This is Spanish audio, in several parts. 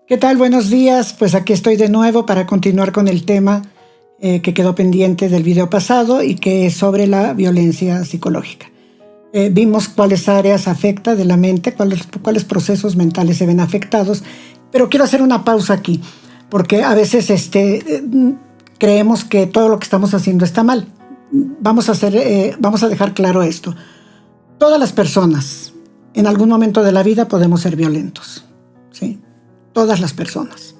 ¿Qué tal? Buenos días. Pues aquí estoy de nuevo para continuar con el tema que quedó pendiente del video pasado y que es sobre la violencia psicológica. Vimos cuáles áreas afecta de la mente, cuáles procesos mentales se ven afectados, pero quiero hacer una pausa aquí, porque a veces creemos que todo lo que estamos haciendo está mal. Vamos a dejar claro esto. Todas las personas, en algún momento de la vida, podemos ser violentos, ¿sí? Todas las personas.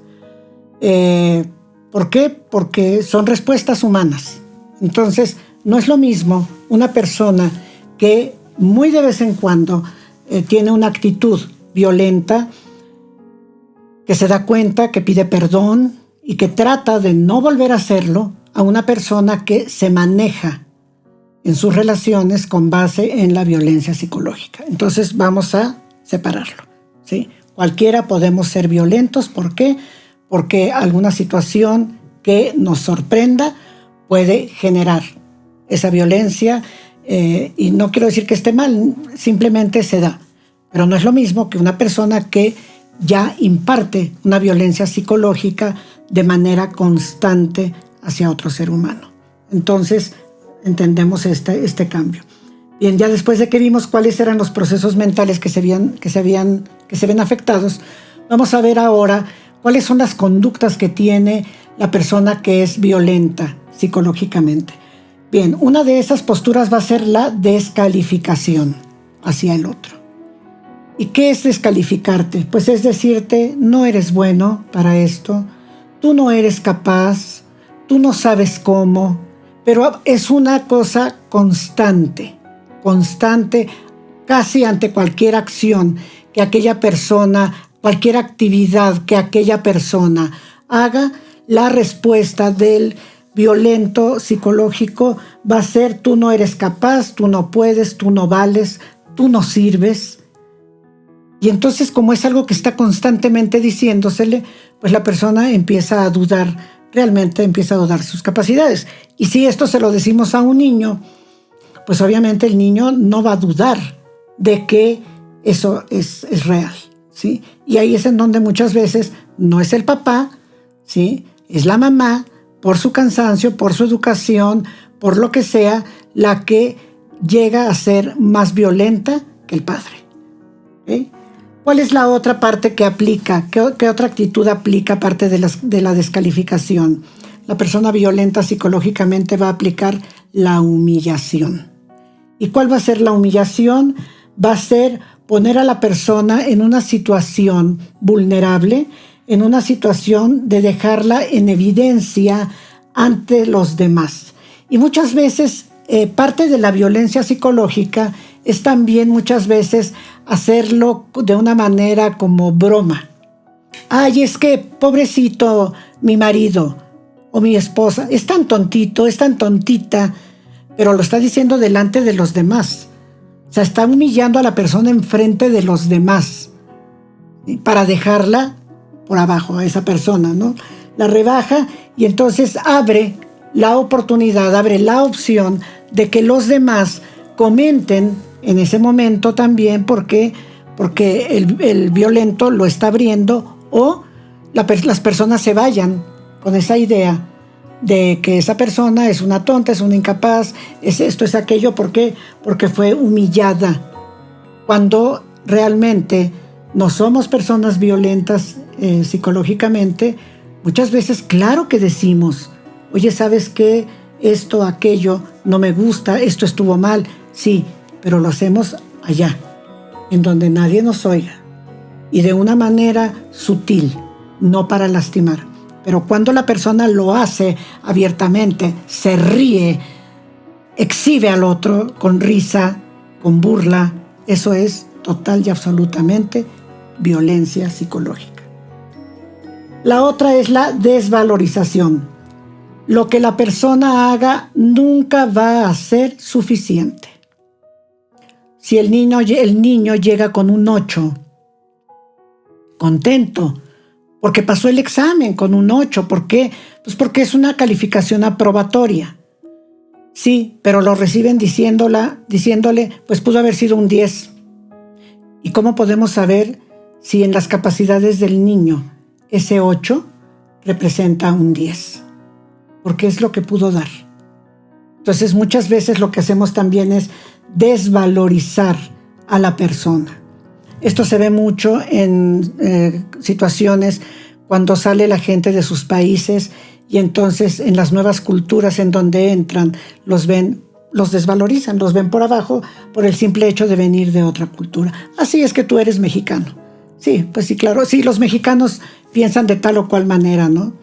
¿Por qué? Porque son respuestas humanas. Entonces, no es lo mismo una persona que muy de vez en cuando tiene una actitud violenta, que se da cuenta, que pide perdón y que trata de no volver a hacerlo, a una persona que se maneja en sus relaciones con base en la violencia psicológica. Entonces vamos a separarlo, ¿sí? Cualquiera podemos ser violentos. ¿Por qué? Porque alguna situación que nos sorprenda puede generar esa violencia, y no quiero decir que esté mal, simplemente se da. Pero no es lo mismo que una persona que ya imparte una violencia psicológica de manera constante hacia otro ser humano. Entonces, entendemos este cambio. Bien, ya después de que vimos cuáles eran los procesos mentales que se ven afectados, vamos a ver ahora cuáles son las conductas que tiene la persona que es violenta psicológicamente. Bien, una de esas posturas va a ser la descalificación hacia el otro. ¿Y qué es descalificarte? Pues es decirte, no eres bueno para esto, tú no eres capaz, tú no sabes cómo, pero es una cosa constante, casi ante cualquier acción que aquella persona, cualquier actividad que aquella persona haga, la respuesta del violento psicológico va a ser: tú no eres capaz, tú no puedes, tú no vales, tú no sirves. Y entonces, como es algo que está constantemente diciéndosele, pues la persona empieza a dudar, realmente empieza a dudar sus capacidades. Y si esto se lo decimos a un niño, pues obviamente el niño no va a dudar de que eso es real, ¿sí? Y ahí es en donde muchas veces no es el papá, ¿sí? Es la mamá, por su cansancio, por su educación, por lo que sea, la que llega a ser más violenta que el padre, ¿okay? ¿Cuál es la otra parte que aplica? ¿Qué otra actitud aplica aparte de la descalificación? La persona violenta psicológicamente va a aplicar la humillación. ¿Y cuál va a ser la humillación? Va a ser poner a la persona en una situación vulnerable, en una situación de dejarla en evidencia ante los demás. Y muchas veces parte de la violencia psicológica es también muchas veces hacerlo de una manera como broma. Ay, es que pobrecito mi marido o mi esposa, es tan tontito, es tan tontita, pero lo está diciendo delante de los demás. O sea, está humillando a la persona enfrente de los demás, ¿sí? Para dejarla por abajo a esa persona, ¿no? La rebaja y entonces abre la oportunidad, abre la opción de que los demás comenten en ese momento también porque el violento lo está abriendo, o las personas se vayan con esa idea de que esa persona es una tonta, es una incapaz, es esto, es aquello, porque fue humillada, cuando realmente no somos personas violentas psicológicamente. Muchas veces, claro que decimos, oye, ¿sabes qué? Esto, aquello, no me gusta, esto estuvo mal, sí, pero lo hacemos allá, en donde nadie nos oiga, y de una manera sutil, no para lastimar. Pero cuando la persona lo hace abiertamente, se ríe, exhibe al otro con risa, con burla, eso es total y absolutamente violencia psicológica. La otra es la desvalorización. Lo que la persona haga nunca va a ser suficiente. Si el niño llega con un 8, contento, porque pasó el examen con un 8. ¿Por qué? Pues porque es una calificación aprobatoria. Sí, pero lo reciben diciéndole, pues pudo haber sido un 10. ¿Y cómo podemos saber si en las capacidades del niño ese 8 representa un 10, porque es lo que pudo dar. Entonces muchas veces lo que hacemos también es desvalorizar a la persona. Esto se ve mucho en situaciones cuando sale la gente de sus países y entonces en las nuevas culturas en donde entran los desvalorizan, los ven por abajo por el simple hecho de venir de otra cultura. Así es que tú eres mexicano. Sí, pues sí, claro. Sí, los mexicanos piensan de tal o cual manera, ¿no?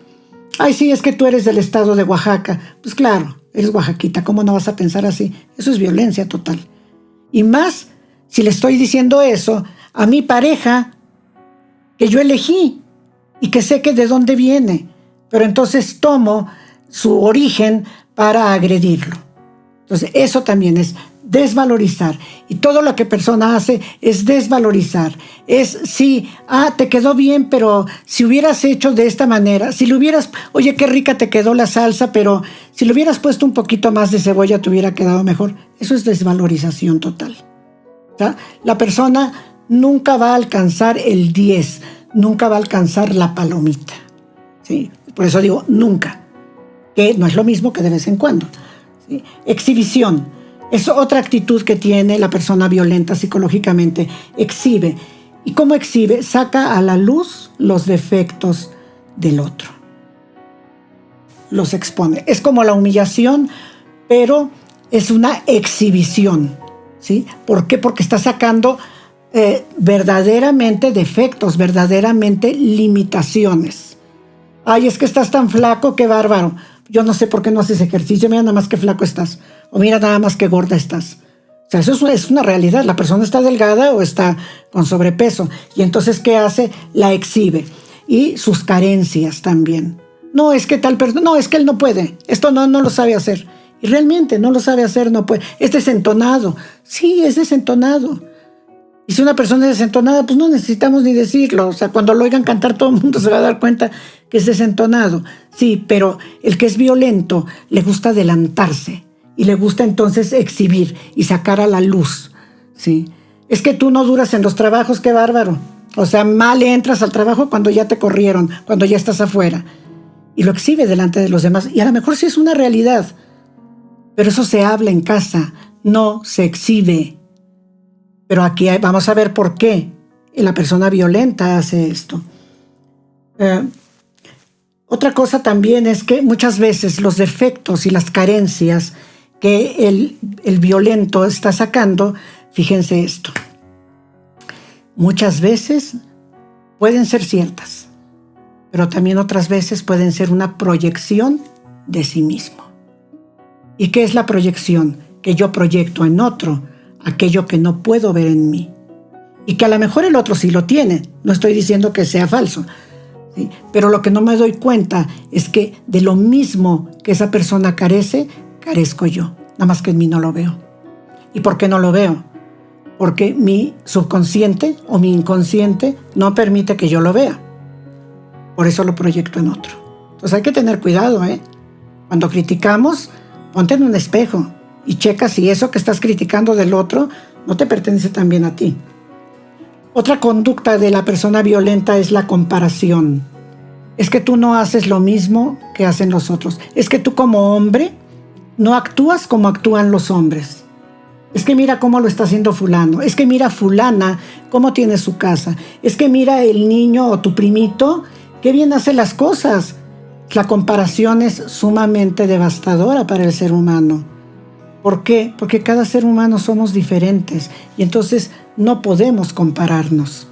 Ay, sí, es que tú eres del estado de Oaxaca. Pues claro, eres oaxaquita. ¿Cómo no vas a pensar así? Eso es violencia total. Y más si le estoy diciendo eso a mi pareja que yo elegí y que sé que de dónde viene. Pero entonces tomo su origen para agredirlo. Entonces, eso también es desvalorizar. Y todo lo que persona hace es desvalorizar. Es, sí, te quedó bien, pero si hubieras hecho de esta manera, si le hubieras, oye, qué rica te quedó la salsa, pero si le hubieras puesto un poquito más de cebolla, te hubiera quedado mejor. Eso es desvalorización total. ¿Tá? La persona nunca va a alcanzar el 10, nunca va a alcanzar la palomita. ¿Sí? Por eso digo nunca, que no es lo mismo que de vez en cuando. ¿Sí? Exhibición es otra actitud que tiene la persona violenta psicológicamente. Exhibe. ¿Y cómo exhibe? Saca a la luz los defectos del otro. Los expone. Es como la humillación, pero es una exhibición. ¿Sí? ¿Por qué? Porque está sacando verdaderamente defectos, verdaderamente limitaciones. Ay, es que estás tan flaco, qué bárbaro. Yo no sé por qué no haces ejercicio, mira nada más que flaco estás, o mira nada más que gorda estás. O sea, eso es una realidad, la persona está delgada o está con sobrepeso, y entonces, ¿qué hace? La exhibe. Y sus carencias también. No, es que tal persona, no, es que él no puede, esto no lo sabe hacer. Y realmente no lo sabe hacer, no puede. Es desentonado. Sí, es desentonado. Y si una persona es desentonada, pues no necesitamos ni decirlo. O sea, cuando lo oigan cantar, todo el mundo se va a dar cuenta que es desentonado. Sí, pero el que es violento le gusta adelantarse y le gusta entonces exhibir y sacar a la luz. ¿Sí? Es que tú no duras en los trabajos, qué bárbaro. O sea, mal entras al trabajo cuando ya te corrieron, cuando ya estás afuera. Y lo exhibe delante de los demás. Y a lo mejor sí es una realidad. Pero eso se habla en casa, no se exhibe. Pero aquí vamos a ver por qué la persona violenta hace esto. Otra cosa también es que muchas veces los defectos y las carencias que el violento está sacando, fíjense esto, muchas veces pueden ser ciertas, pero también otras veces pueden ser una proyección de sí mismo. ¿Y qué es la proyección? Que yo proyecto en otro aquello que no puedo ver en mí. Y que a lo mejor el otro sí lo tiene. No estoy diciendo que sea falso. ¿Sí? Pero lo que no me doy cuenta es que de lo mismo que esa persona carece, carezco yo. Nada más que en mí no lo veo. ¿Y por qué no lo veo? Porque mi subconsciente o mi inconsciente no permite que yo lo vea. Por eso lo proyecto en otro. Entonces hay que tener cuidado, ¿eh? Cuando criticamos, ponte en un espejo y checa si eso que estás criticando del otro no te pertenece también a ti. Otra conducta de la persona violenta es la comparación. Es que tú no haces lo mismo que hacen los otros. Es que tú como hombre no actúas como actúan los hombres. Es que mira cómo lo está haciendo fulano. Es que mira fulana cómo tiene su casa. Es que mira el niño o tu primito, qué bien hace las cosas. La comparación es sumamente devastadora para el ser humano. ¿Por qué? Porque cada ser humano somos diferentes y entonces no podemos compararnos.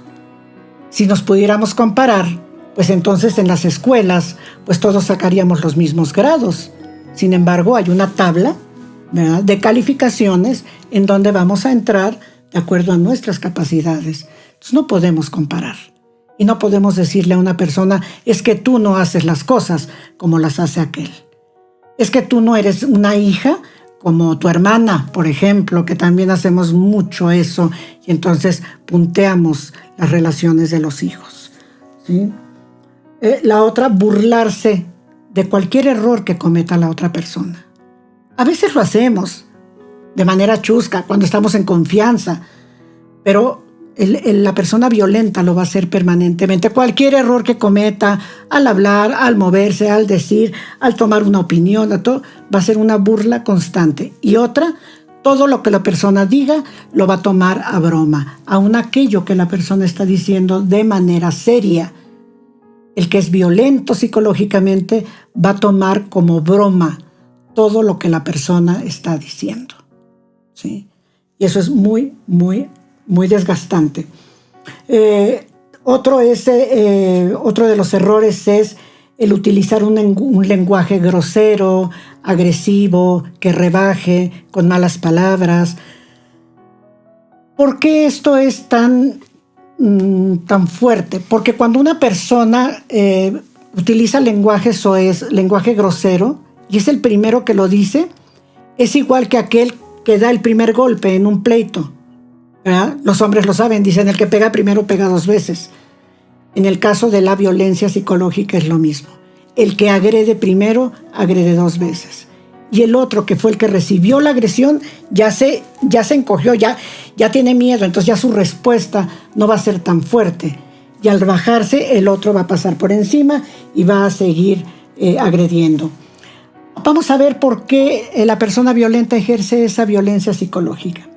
Si nos pudiéramos comparar, pues entonces en las escuelas, pues todos sacaríamos los mismos grados. Sin embargo, hay una tabla, ¿verdad?, de calificaciones en donde vamos a entrar de acuerdo a nuestras capacidades. Entonces no podemos comparar. Y no podemos decirle a una persona, es que tú no haces las cosas como las hace aquel. Es que tú no eres una hija como tu hermana, por ejemplo, que también hacemos mucho eso y entonces punteamos las relaciones de los hijos. ¿Sí? La otra, burlarse de cualquier error que cometa la otra persona. A veces lo hacemos de manera chusca, cuando estamos en confianza, pero La persona violenta lo va a hacer permanentemente. Cualquier error que cometa al hablar, al moverse, al decir, al tomar una opinión, todo, va a ser una burla constante. Y otra, todo lo que la persona diga lo va a tomar a broma, aun aquello que la persona está diciendo de manera seria. El que es violento psicológicamente va a tomar como broma todo lo que la persona está diciendo, ¿sí? Y eso es muy, muy, muy desgastante. Otro de los errores es el utilizar un lenguaje grosero, agresivo, que rebaje, con malas palabras. ¿Por qué esto es tan fuerte? Porque cuando una persona utiliza lenguaje soez, lenguaje grosero, y es el primero que lo dice, es igual que aquel que da el primer golpe en un pleito, ¿verdad? Los hombres lo saben, dicen, el que pega primero pega 2 veces. En el caso de la violencia psicológica es lo mismo. El que agrede primero, agrede 2 veces. Y el otro, que fue el que recibió la agresión, ya se encogió, ya tiene miedo, entonces ya su respuesta no va a ser tan fuerte. Y al bajarse, el otro va a pasar por encima y va a seguir agrediendo. Vamos a ver por qué la persona violenta ejerce esa violencia psicológica.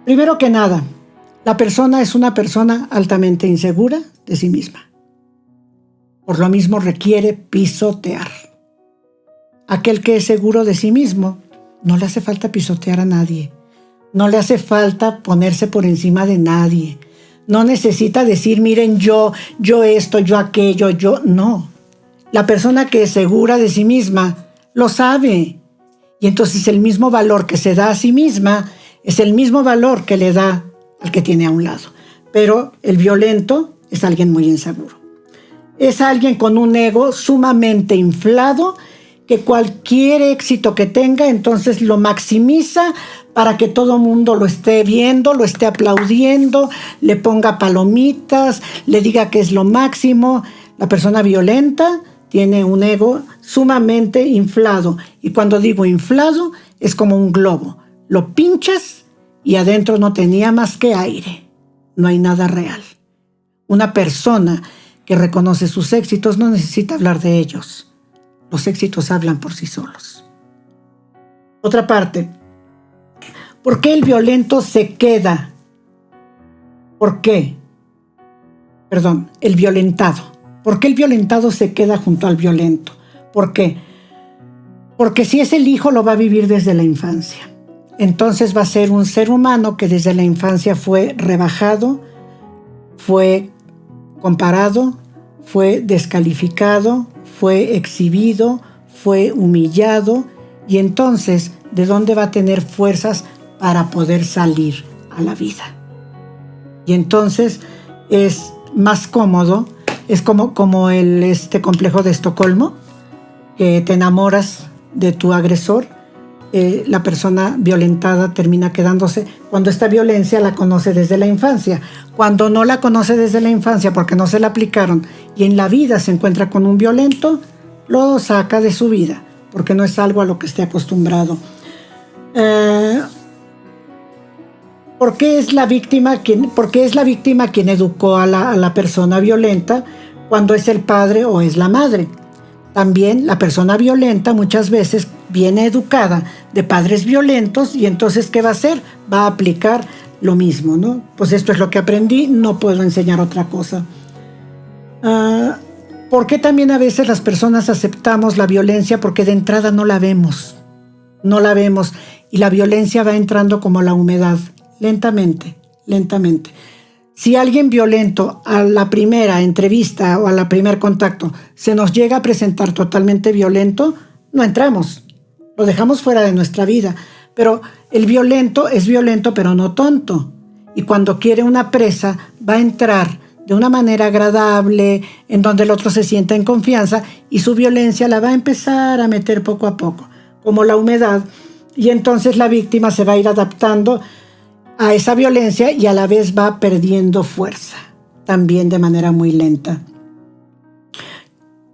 Primero que nada, la persona es una persona altamente insegura de sí misma. Por lo mismo requiere pisotear. Aquel que es seguro de sí mismo, no le hace falta pisotear a nadie. No le hace falta ponerse por encima de nadie. No necesita decir, miren, yo esto, yo aquello, yo... No. La persona que es segura de sí misma lo sabe. Y entonces el mismo valor que se da a sí misma es el mismo valor que le da al que tiene a un lado. Pero el violento es alguien muy inseguro. Es alguien con un ego sumamente inflado, que cualquier éxito que tenga, entonces lo maximiza para que todo el mundo lo esté viendo, lo esté aplaudiendo, le ponga palomitas, le diga que es lo máximo. La persona violenta tiene un ego sumamente inflado. Y cuando digo inflado, es como un globo. Lo pinchas y adentro no tenía más que aire. No hay nada real. Una persona que reconoce sus éxitos no necesita hablar de ellos. Los éxitos hablan por sí solos. Otra parte. ¿Por qué el violento se queda? ¿Por qué? Perdón, el violentado. ¿Por qué el violentado se queda junto al violento? ¿Por qué? Porque si es el hijo, lo va a vivir desde la infancia. Entonces va a ser un ser humano que desde la infancia fue rebajado, fue comparado, fue descalificado, fue exhibido, fue humillado. Y entonces, ¿de dónde va a tener fuerzas para poder salir a la vida? Y entonces es más cómodo. Es como el complejo de Estocolmo, que te enamoras de tu agresor. La persona violentada termina quedándose. Cuando esta violencia la conoce desde la infancia. Cuando no la conoce desde la infancia porque no se la aplicaron y en la vida se encuentra con un violento, lo saca de su vida porque no es algo a lo que esté acostumbrado. ¿Por qué es la víctima quien educó a la persona violenta cuando es el padre o es la madre? También la persona violenta muchas veces viene educada de padres violentos y entonces ¿qué va a hacer? Va a aplicar lo mismo, ¿no? Pues esto es lo que aprendí, no puedo enseñar otra cosa. ¿Por qué también a veces las personas aceptamos la violencia? Porque de entrada no la vemos y la violencia va entrando como la humedad. Lentamente. Si alguien violento a la primera entrevista o a la primer contacto se nos llega a presentar totalmente violento, no entramos, lo dejamos fuera de nuestra vida. Pero el violento es violento, pero no tonto. Y cuando quiere una presa, va a entrar de una manera agradable, en donde el otro se sienta en confianza, y su violencia la va a empezar a meter poco a poco, como la humedad. Y entonces la víctima se va a ir adaptando a esa violencia y a la vez va perdiendo fuerza, también de manera muy lenta.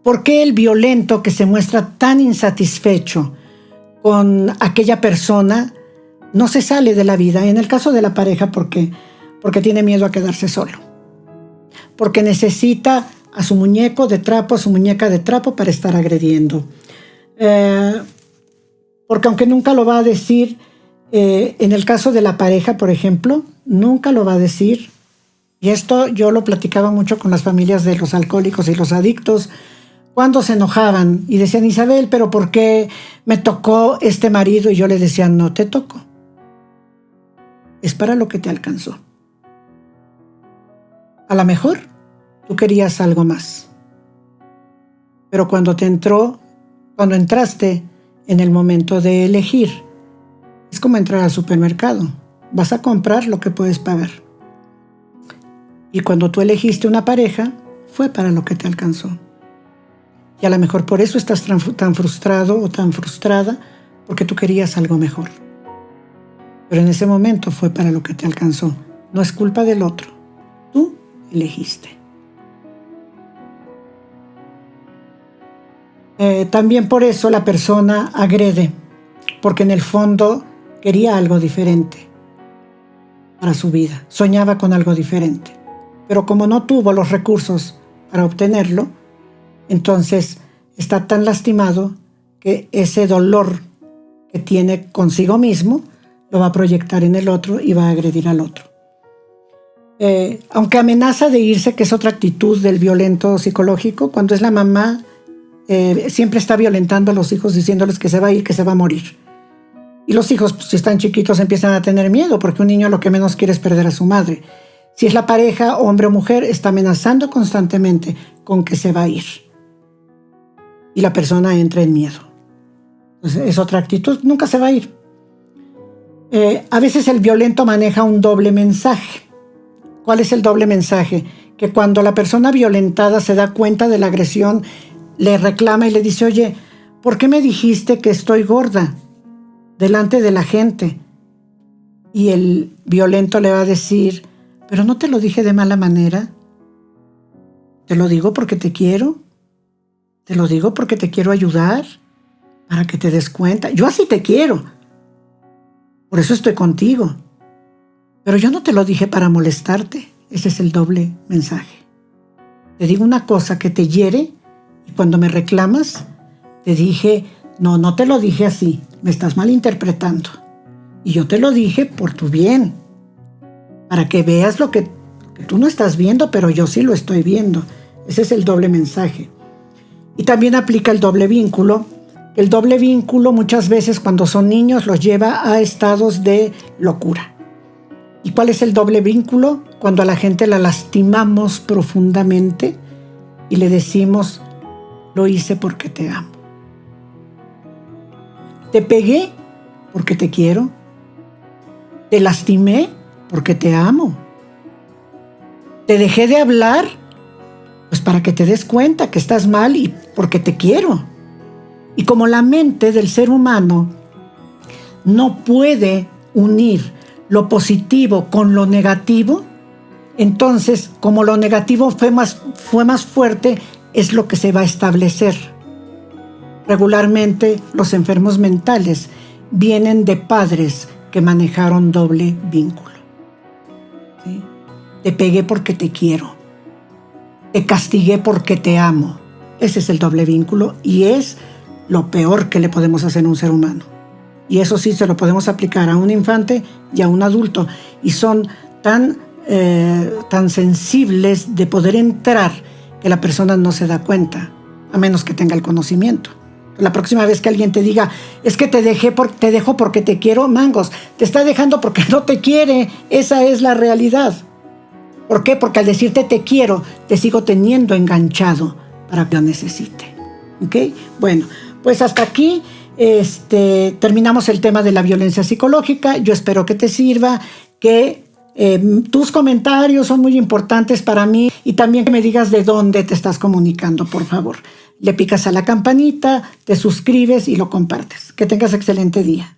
¿Por qué el violento que se muestra tan insatisfecho con aquella persona no se sale de la vida? En el caso de la pareja, ¿por qué? porque tiene miedo a quedarse solo, porque necesita a su muñeco de trapo, a su muñeca de trapo para estar agrediendo. Porque aunque nunca lo va a decir, en el caso de la pareja, por ejemplo, nunca lo va a decir. Y esto yo lo platicaba mucho con las familias de los alcohólicos y los adictos, cuando se enojaban y decían, Isabel, ¿pero por qué me tocó este marido? Y yo les decía, no te tocó. Es para lo que te alcanzó. A lo mejor tú querías algo más. Pero cuando entraste en el momento de elegir, es como entrar al supermercado. Vas a comprar lo que puedes pagar. Y cuando tú elegiste una pareja, fue para lo que te alcanzó. Y a lo mejor por eso estás tan frustrado o tan frustrada, porque tú querías algo mejor. Pero en ese momento fue para lo que te alcanzó. No es culpa del otro. Tú elegiste. También por eso la persona agrede, porque en el fondo quería algo diferente para su vida. Soñaba con algo diferente. Pero como no tuvo los recursos para obtenerlo, entonces está tan lastimado que ese dolor que tiene consigo mismo lo va a proyectar en el otro y va a agredir al otro. Aunque amenaza de irse, que es otra actitud del violento psicológico, cuando es la mamá, siempre está violentando a los hijos diciéndoles que se va a ir, que se va a morir. Y los hijos, pues, si están chiquitos, empiezan a tener miedo, porque un niño lo que menos quiere es perder a su madre. Si es la pareja, hombre o mujer, está amenazando constantemente con que se va a ir. Y la persona entra en miedo. Entonces, es otra actitud, nunca se va a ir. A veces el violento maneja un doble mensaje. ¿Cuál es el doble mensaje? Que cuando la persona violentada se da cuenta de la agresión, le reclama y le dice, oye, ¿por qué me dijiste que estoy gorda delante de la gente? Y el violento le va a decir, pero no te lo dije de mala manera. Te lo digo porque te quiero. Te lo digo porque te quiero ayudar, para que te des cuenta. Yo así te quiero. Por eso estoy contigo. Pero yo no te lo dije para molestarte. Ese es el doble mensaje. Te digo una cosa que te hiere y cuando me reclamas, te dije, no te lo dije así. Me estás malinterpretando. Y yo te lo dije por tu bien. Para que veas lo que tú no estás viendo, pero yo sí lo estoy viendo. Ese es el doble mensaje. Y también aplica el doble vínculo. El doble vínculo muchas veces cuando son niños los lleva a estados de locura. ¿Y cuál es el doble vínculo? Cuando a la gente la lastimamos profundamente y le decimos, lo hice porque te amo. Te pegué porque te quiero. Te lastimé porque te amo. Te dejé de hablar, pues para que te des cuenta que estás mal y porque te quiero. Y como la mente del ser humano no puede unir lo positivo con lo negativo, entonces como lo negativo fue más fuerte, es lo que se va a establecer. Regularmente los enfermos mentales vienen de padres que manejaron doble vínculo. ¿Sí? Te pegué porque te quiero. Te castigué porque te amo. Ese es el doble vínculo y es lo peor que le podemos hacer a un ser humano. Y eso sí se lo podemos aplicar a un infante y a un adulto. Y son tan sensibles de poder entrar que la persona no se da cuenta, a menos que tenga el conocimiento. La próxima vez que alguien te diga, es que te dejo porque te quiero, mangos, te está dejando porque no te quiere. Esa es la realidad. ¿Por qué? Porque al decirte te quiero, te sigo teniendo enganchado para que lo necesite. ¿Ok? Bueno, pues hasta aquí terminamos el tema de la violencia psicológica. Yo espero que te sirva, que tus comentarios son muy importantes para mí y también que me digas de dónde te estás comunicando, por favor. Le picas a la campanita, te suscribes y lo compartes. Que tengas excelente día.